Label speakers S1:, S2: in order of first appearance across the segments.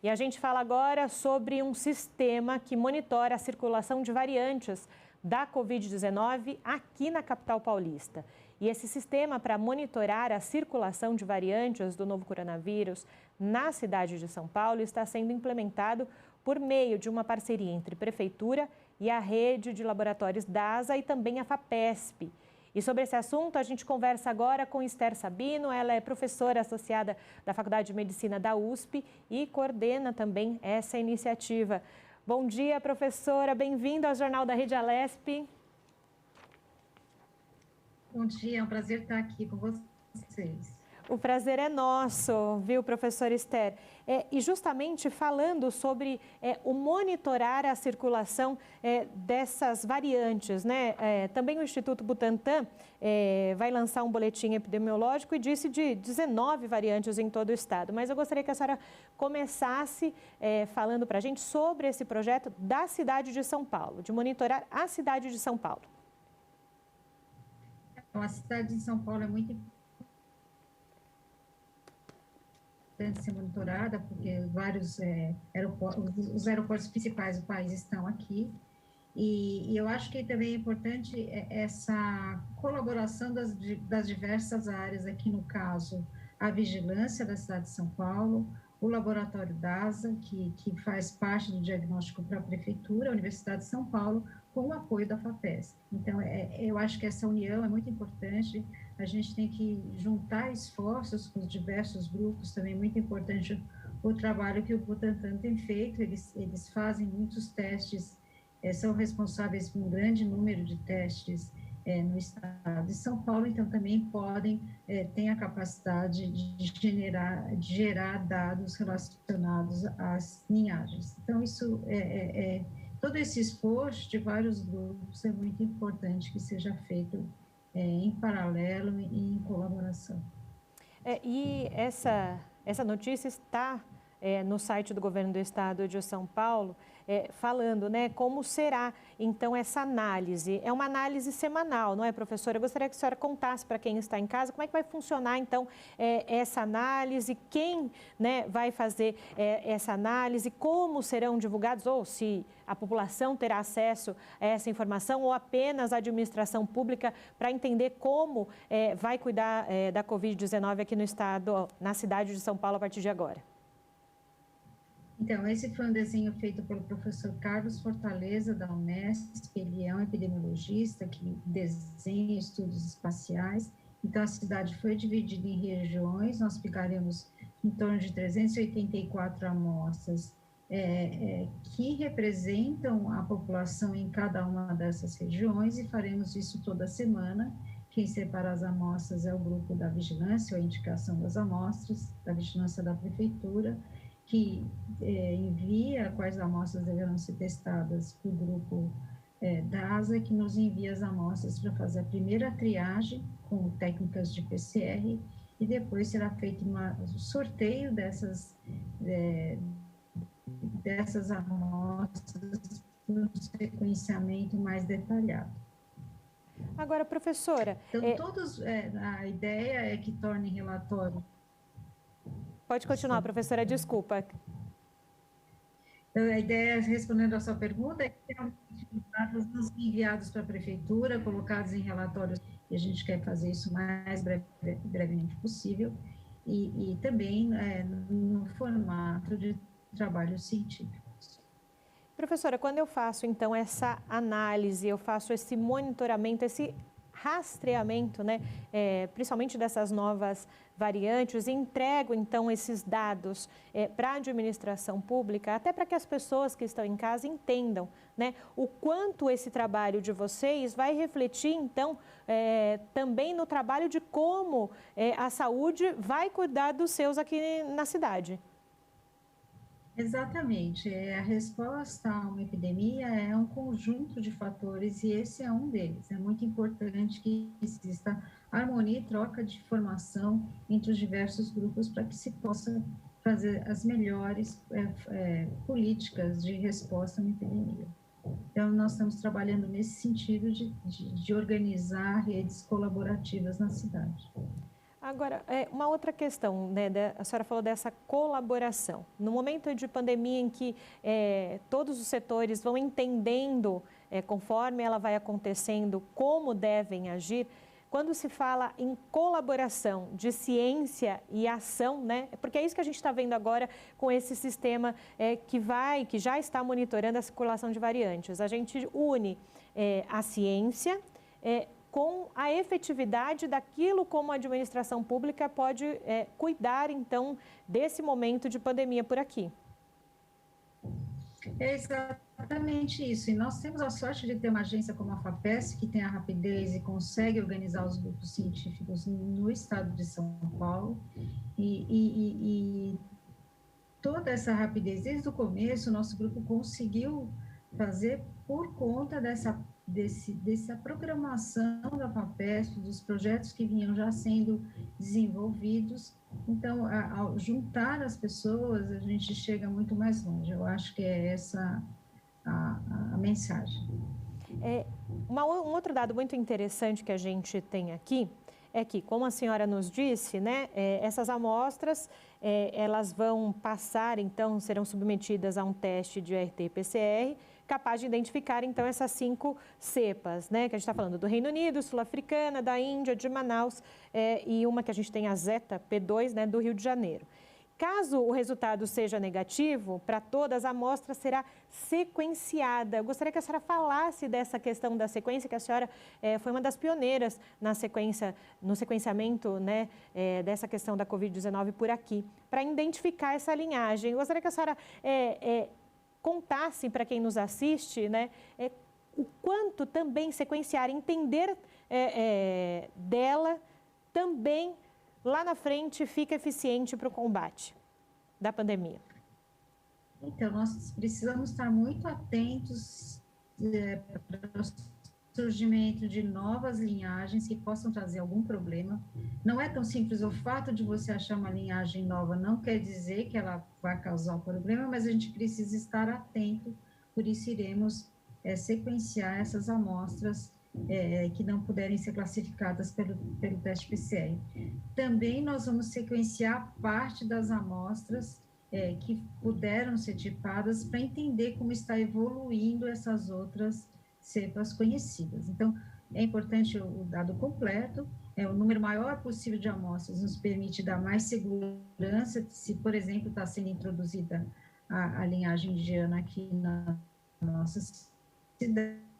S1: E a gente fala agora sobre um sistema que monitora a circulação de variantes da Covid-19 aqui na capital paulista. E esse sistema para monitorar a circulação de variantes do novo coronavírus na cidade de São Paulo está sendo implementado por meio de uma parceria entre Prefeitura e a rede de laboratórios DASA e também a FAPESP. E sobre esse assunto, a gente conversa agora com Esther Sabino. Ela é professora associada da Faculdade de Medicina da USP e coordena também essa iniciativa. Bom dia, professora. Bem-vinda ao Jornal da Rede Alesp.
S2: Bom dia, é um prazer estar aqui com vocês.
S1: O prazer é nosso, viu, professora Esther? E justamente falando sobre o monitorar a circulação dessas variantes, né? Também o Instituto Butantan vai lançar um boletim epidemiológico e disse de 19 variantes em todo o estado. Mas eu gostaria que a senhora começasse falando para a gente sobre esse projeto da cidade de São Paulo, de monitorar a cidade de São Paulo.
S2: Então, a cidade de São Paulo é muito importante ser monitorada, porque vários os aeroportos principais do país estão aqui, e eu acho que também é importante essa colaboração das diversas áreas, aqui no caso, a vigilância da cidade de São Paulo, o laboratório DASA, que faz parte do diagnóstico para a Prefeitura, a Universidade de São Paulo, com o apoio da FAPESP. Então, eu acho que essa união é muito importante, a gente tem que juntar esforços com os diversos grupos, também é muito importante o trabalho que o Butantan tem feito, eles fazem muitos testes, são responsáveis por um grande número de testes no estado de São Paulo, então também têm a capacidade de gerar dados relacionados às linhagens. Então, todo esse esforço de vários grupos é muito importante que seja feito em paralelo e em colaboração.
S1: E essa notícia está no site do governo do estado de São Paulo, falando, né, como será, então, essa análise. É uma análise semanal, não é, professora? Eu gostaria que a senhora contasse para quem está em casa como é que vai funcionar, então, essa análise, quem, né, vai fazer essa análise, como serão divulgados, ou se a população terá acesso a essa informação, ou apenas a administração pública, para entender como vai cuidar da Covid-19 aqui no estado, na cidade de São Paulo, a partir de agora.
S2: Então, esse foi um desenho feito pelo professor Carlos Fortaleza, da Unesp. Ele é um epidemiologista que desenha estudos espaciais. Então, a cidade foi dividida em regiões, nós pegaremos em torno de 384 amostras que representam a população em cada uma dessas regiões, e faremos isso toda semana. Quem separa as amostras é o grupo da vigilância, ou a indicação das amostras, da vigilância da prefeitura, que envia quais amostras deverão ser testadas para o grupo DASA, que nos envia as amostras para fazer a primeira triagem com técnicas de PCR, e depois será feito um sorteio dessas amostras para um sequenciamento mais detalhado.
S1: Agora, professora...
S2: Então, a ideia é que torne relatório...
S1: Pode continuar, professora, desculpa.
S2: Então, a ideia, respondendo à sua pergunta, é que os dados nos enviados para a prefeitura, colocados em relatórios, e a gente quer fazer isso o mais brevemente possível, e também no formato de trabalhos científicos.
S1: Professora, quando eu faço, então, essa análise, eu faço esse monitoramento, esse rastreamento, né, principalmente dessas novas variantes, e entrego, então, esses dados para a administração pública, até para que as pessoas que estão em casa entendam, né, o quanto esse trabalho de vocês vai refletir, então, também no trabalho de como a saúde vai cuidar dos seus aqui na cidade.
S2: Exatamente. A resposta a uma epidemia é um conjunto de fatores, e esse é um deles. É muito importante que exista harmonia e troca de informação entre os diversos grupos para que se possa fazer as melhores políticas de resposta a uma epidemia. Então, nós estamos trabalhando nesse sentido de organizar redes colaborativas na cidade.
S1: Agora, uma outra questão, né, a senhora falou dessa colaboração. No momento de pandemia em que todos os setores vão entendendo, conforme ela vai acontecendo, como devem agir, quando se fala em colaboração de ciência e ação, né, porque é isso que a gente está vendo agora com esse sistema que já está monitorando a circulação de variantes. A gente une a ciência com a efetividade daquilo como a administração pública pode cuidar, então, desse momento de pandemia por aqui.
S2: É exatamente isso. E nós temos a sorte de ter uma agência como a FAPESP, que tem a rapidez e consegue organizar os grupos científicos no estado de São Paulo. E toda essa rapidez, desde o começo, o nosso grupo conseguiu fazer por conta dessa programação da FAPESP, dos projetos que vinham já sendo desenvolvidos. Então, ao juntar as pessoas, a gente chega muito mais longe. Eu acho que é essa a mensagem.
S1: Um outro dado muito interessante que a gente tem aqui é que, como a senhora nos disse, né, essas amostras, elas vão passar, então, serão submetidas a um teste de RT-PCR, capaz de identificar, então, essas 5 cepas, né, que a gente está falando do Reino Unido, sul-africana, da Índia, de Manaus, e uma que a gente tem, a Zeta P2, né, do Rio de Janeiro. Caso o resultado seja negativo, para todas, a amostra será sequenciada. Eu gostaria que a senhora falasse dessa questão da sequência, que a senhora foi uma das pioneiras no sequenciamento, né, dessa questão da Covid-19 por aqui, para identificar essa linhagem. Eu gostaria que a senhora contasse para quem nos assiste, né, o quanto também sequenciar, entender dela também lá na frente fica eficiente para o combate da pandemia.
S2: Então, nós precisamos estar muito atentos para o surgimento de novas linhagens que possam trazer algum problema. Não é tão simples, o fato de você achar uma linhagem nova não quer dizer que ela vai causar um problema, mas a gente precisa estar atento, por isso iremos sequenciar essas amostras que não puderem ser classificadas pelo teste PCR. Também nós vamos sequenciar parte das amostras que puderam ser tipadas para entender como está evoluindo essas outras cepas conhecidas. Então, é importante o dado completo, o número maior possível de amostras nos permite dar mais segurança, se, por exemplo, está sendo introduzida a linhagem indiana aqui na nossa cidade,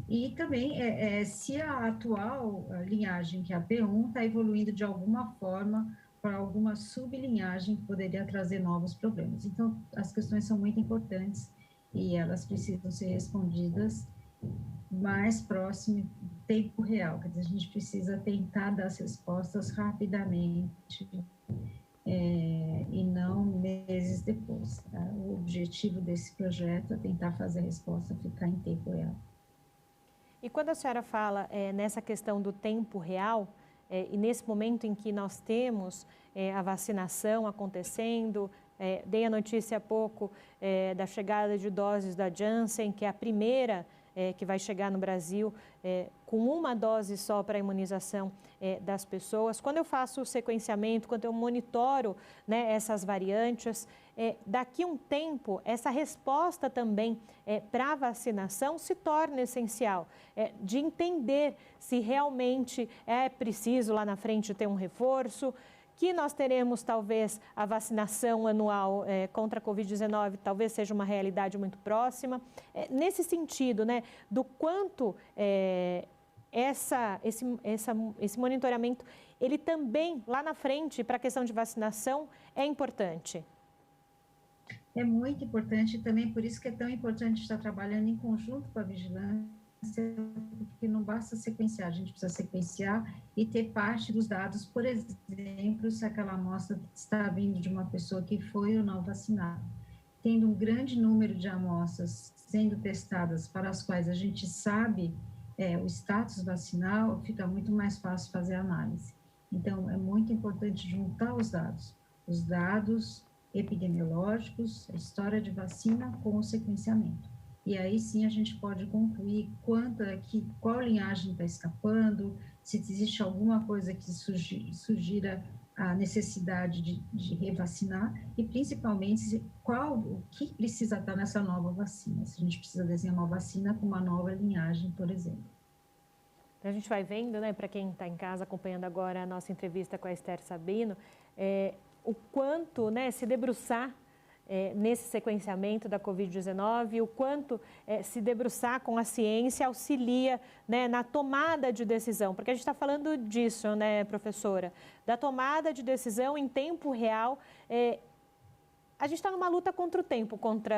S2: e também se a atual linhagem, que é a P1, está evoluindo de alguma forma para alguma sublinhagem que poderia trazer novos problemas. Então, as questões são muito importantes e elas precisam ser respondidas mais próximo, tempo real, quer dizer, a gente precisa tentar dar as respostas rapidamente e não meses depois. Tá? O objetivo desse projeto é tentar fazer a resposta ficar em tempo real.
S1: E quando a senhora fala nessa questão do tempo real, e nesse momento em que nós temos a vacinação acontecendo, dei a notícia há pouco da chegada de doses da Janssen, que é a primeira que vai chegar no Brasil com uma dose só para a imunização das pessoas. Quando eu faço o sequenciamento, quando eu monitoro, né, essas variantes, daqui a um tempo, essa resposta também para a vacinação se torna essencial, de entender se realmente é preciso lá na frente ter um reforço, que nós teremos talvez a vacinação anual contra a Covid-19, talvez seja uma realidade muito próxima. Nesse sentido, né, do quanto esse monitoramento, ele também lá na frente para a questão de vacinação é importante.
S2: É muito importante também, por isso que é tão importante estar trabalhando em conjunto com a vigilância, porque não basta sequenciar, a gente precisa sequenciar e ter parte dos dados, por exemplo, se aquela amostra está vindo de uma pessoa que foi ou não vacinada. Tendo um grande número de amostras sendo testadas para as quais a gente sabe o status vacinal, fica muito mais fácil fazer a análise. Então, é muito importante juntar os dados epidemiológicos, a história de vacina com o sequenciamento. E aí sim a gente pode concluir qual linhagem está escapando, se existe alguma coisa que sugira a necessidade de revacinar e, principalmente, o que precisa estar nessa nova vacina. Se a gente precisa desenhar uma vacina com uma nova linhagem, por exemplo.
S1: A gente vai vendo, né, para quem está em casa acompanhando agora a nossa entrevista com a Esther Sabino, o quanto, né, se debruçar nesse sequenciamento da Covid-19, o quanto se debruçar com a ciência auxilia, né, na tomada de decisão, porque a gente está falando disso, né, professora, da tomada de decisão em tempo real. A gente está numa luta contra o tempo, contra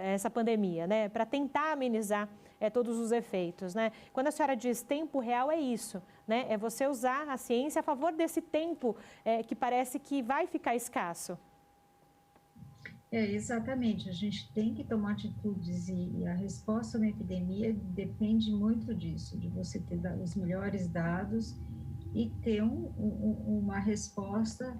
S1: essa pandemia, né, para tentar amenizar todos os efeitos, né? Quando a senhora diz tempo real, é isso, né? É você usar a ciência a favor desse tempo que parece que vai ficar escasso.
S2: Exatamente, a gente tem que tomar atitudes e a resposta a uma epidemia depende muito disso, de você ter os melhores dados e ter uma resposta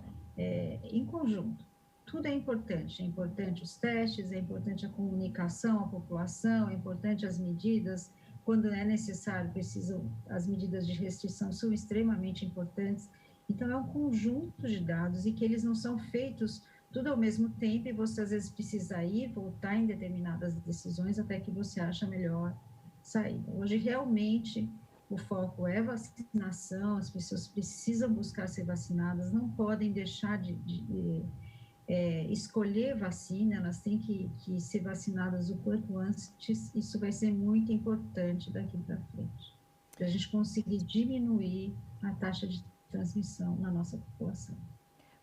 S2: em conjunto. Tudo é importante os testes, é importante a comunicação à população, é importante as medidas, quando é necessário, as medidas de restrição são extremamente importantes. Então, é um conjunto de dados e que eles não são feitos tudo ao mesmo tempo e você às vezes precisa ir, voltar em determinadas decisões até que você acha melhor saída. Hoje, realmente, o foco é vacinação, as pessoas precisam buscar ser vacinadas, não podem deixar de escolher vacina, elas têm que ser vacinadas o quanto antes. Isso vai ser muito importante daqui para frente, para a gente conseguir diminuir a taxa de transmissão na nossa população.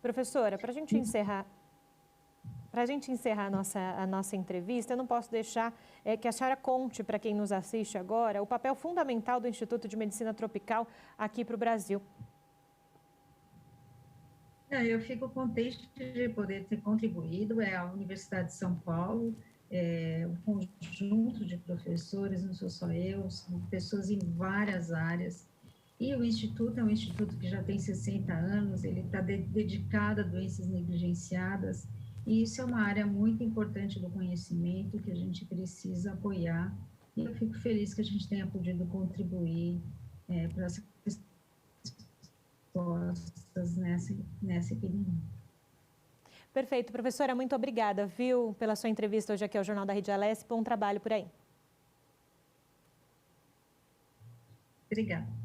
S1: Professora, para a gente encerrar a nossa entrevista, eu não posso deixar que a senhora conte para quem nos assiste agora o papel fundamental do Instituto de Medicina Tropical aqui para o Brasil.
S2: Eu fico contente de poder ter contribuído. A Universidade de São Paulo, um conjunto de professores, não sou só eu, são pessoas em várias áreas. E o Instituto é um instituto que já tem 60 anos, ele está dedicado a doenças negligenciadas, e isso é uma área muito importante do conhecimento que a gente precisa apoiar. E eu fico feliz que a gente tenha podido contribuir para essa respostas nessa epidemia.
S1: Perfeito, professora, muito obrigada, viu, pela sua entrevista hoje aqui ao Jornal da Rede Alesp. Bom trabalho por aí.
S2: Obrigada.